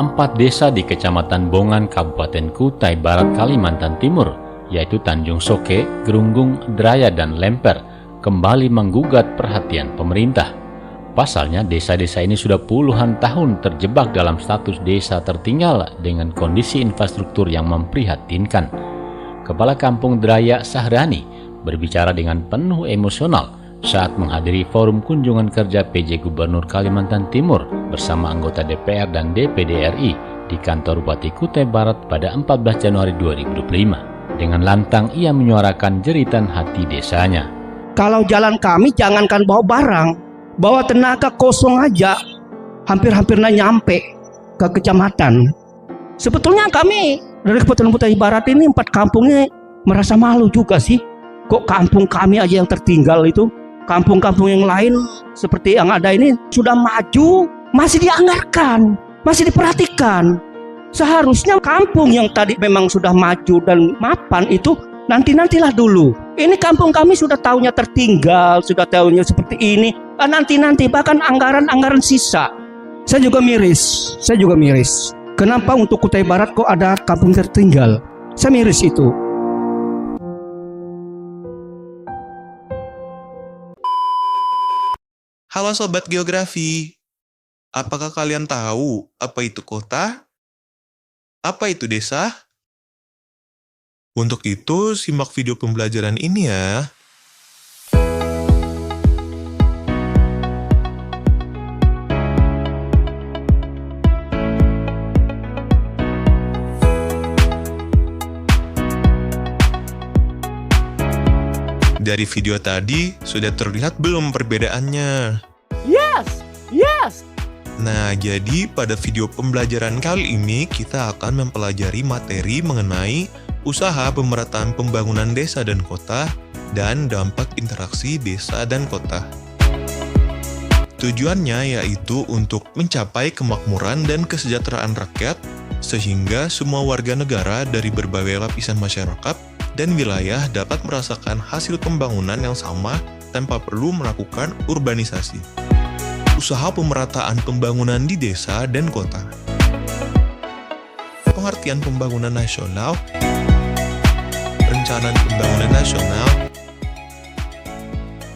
4 desa di Kecamatan Bongan, Kabupaten Kutai Barat, Kalimantan Timur, yaitu Tanjung Soke, Gerunggung, Draya, dan Lemper, kembali menggugat perhatian pemerintah. Pasalnya, desa-desa ini sudah puluhan tahun terjebak dalam status desa tertinggal dengan kondisi infrastruktur yang memprihatinkan. Kepala Kampung Draya Sahrani berbicara dengan penuh emosional saat menghadiri forum kunjungan kerja PJ Gubernur Kalimantan Timur bersama anggota DPR dan DPD RI di kantor Bupati Kutai Barat pada 14 Januari 2025. Dengan lantang ia menyuarakan jeritan hati desanya. Kalau jalan kami jangankan bawa barang, bawa tenaga kosong aja hampir-hampir nyampe ke kecamatan. Sebetulnya kami dari Kabupaten Kutai Barat ini 4 kampungnya merasa malu juga sih. Kok kampung kami aja yang tertinggal itu? Kampung-kampung yang lain seperti yang ada ini sudah maju, masih dianggarkan, masih diperhatikan. Seharusnya kampung yang tadi memang sudah maju dan mapan itu nanti-nantilah dulu. Ini kampung kami sudah tahunya tertinggal, sudah tahunya seperti ini. Nanti-nanti bahkan anggaran-anggaran sisa. Saya juga miris. Kenapa untuk Kutai Barat kok ada kampung tertinggal? Saya miris itu. Halo Sobat Geografi, apakah kalian tahu apa itu kota? Apa itu desa? Untuk itu, simak video pembelajaran ini ya. Dari video tadi, sudah terlihat belum perbedaannya? Yes. Nah, jadi pada video pembelajaran kali ini, kita akan mempelajari materi mengenai usaha pemerataan pembangunan desa dan kota, dan dampak interaksi desa dan kota. Tujuannya yaitu untuk mencapai kemakmuran dan kesejahteraan rakyat, sehingga semua warga negara dari berbagai lapisan masyarakat dan wilayah dapat merasakan hasil pembangunan yang sama tanpa perlu melakukan urbanisasi. Usaha pemerataan pembangunan di desa dan kota. Pengertian pembangunan nasional, rencana pembangunan nasional,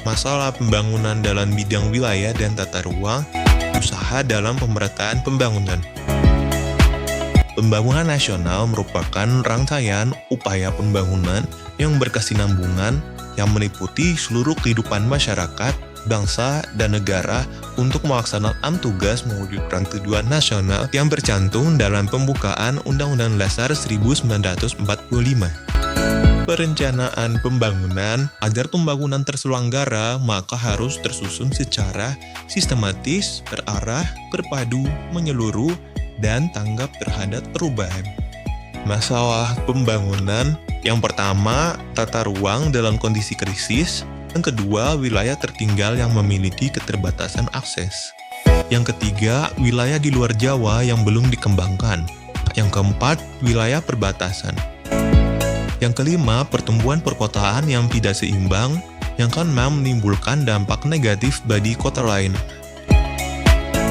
masalah pembangunan dalam bidang wilayah dan tata ruang, usaha dalam pemerataan pembangunan. Pembangunan nasional merupakan rangkaian upaya pembangunan yang berkesinambungan yang meliputi seluruh kehidupan masyarakat, bangsa, dan negara untuk melaksanakan tugas mewujudkan tujuan nasional yang tercantum dalam pembukaan Undang-Undang Dasar 1945. Perencanaan pembangunan, agar pembangunan terselenggara, maka harus tersusun secara sistematis, terarah, terpadu, menyeluruh, dan tanggap terhadap perubahan. Masalah pembangunan, yang pertama, tata ruang dalam kondisi krisis. Yang kedua, wilayah tertinggal yang memiliki keterbatasan akses. Yang ketiga, wilayah di luar Jawa yang belum dikembangkan. Yang keempat, wilayah perbatasan. Yang kelima, pertumbuhan perkotaan yang tidak seimbang, yang keenam, menimbulkan dampak negatif bagi kota lain.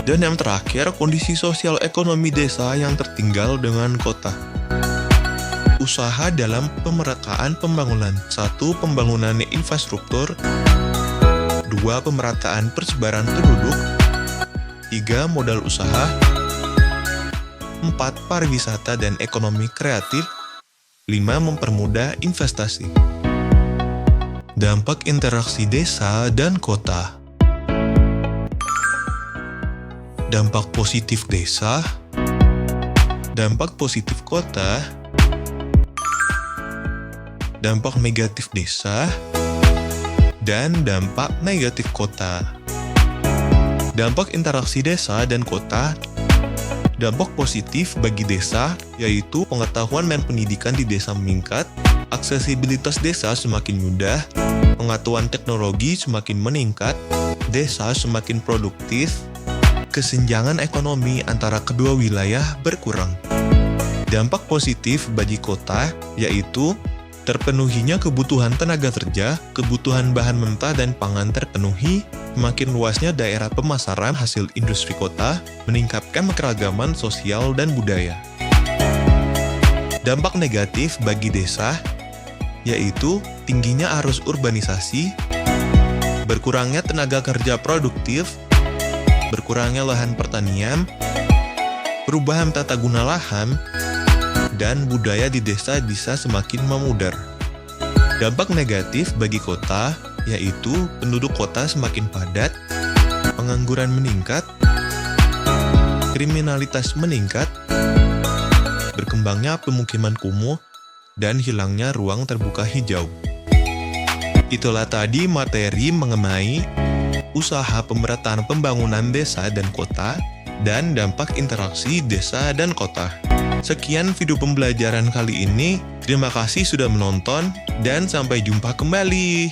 Dan yang terakhir, kondisi sosial ekonomi desa yang tertinggal dengan kota. Usaha dalam pemerataan pembangunan. 1. Pembangunan infrastruktur. 2. Pemerataan persebaran penduduk. 3. Modal usaha. 4. Pariwisata dan ekonomi kreatif. 5. Mempermudah investasi. Dampak interaksi desa dan kota. Dampak positif desa, dampak positif kota, dampak negatif desa, dan dampak negatif kota. Dampak interaksi desa dan kota. Dampak positif bagi desa, yaitu pengetahuan dan pendidikan di desa meningkat, aksesibilitas desa semakin mudah, pengetahuan teknologi semakin meningkat, desa semakin produktif, kesenjangan ekonomi antara kedua wilayah berkurang. Dampak positif bagi kota, yaitu Terpenuhinya kebutuhan tenaga kerja, kebutuhan bahan mentah dan pangan terpenuhi, makin luasnya daerah pemasaran hasil industri kota, meningkatkan keragaman sosial dan budaya. Dampak negatif bagi desa, yaitu tingginya arus urbanisasi, berkurangnya tenaga kerja produktif, berkurangnya lahan pertanian, perubahan tata guna lahan, dan budaya di desa bisa semakin memudar. Dampak negatif bagi kota, yaitu penduduk kota semakin padat, pengangguran meningkat, kriminalitas meningkat, berkembangnya pemukiman kumuh, dan hilangnya ruang terbuka hijau. Itulah tadi materi mengenai usaha pemerataan pembangunan desa dan kota, dan dampak interaksi desa dan kota. Sekian video pembelajaran kali ini. Terima kasih sudah menonton dan sampai jumpa kembali.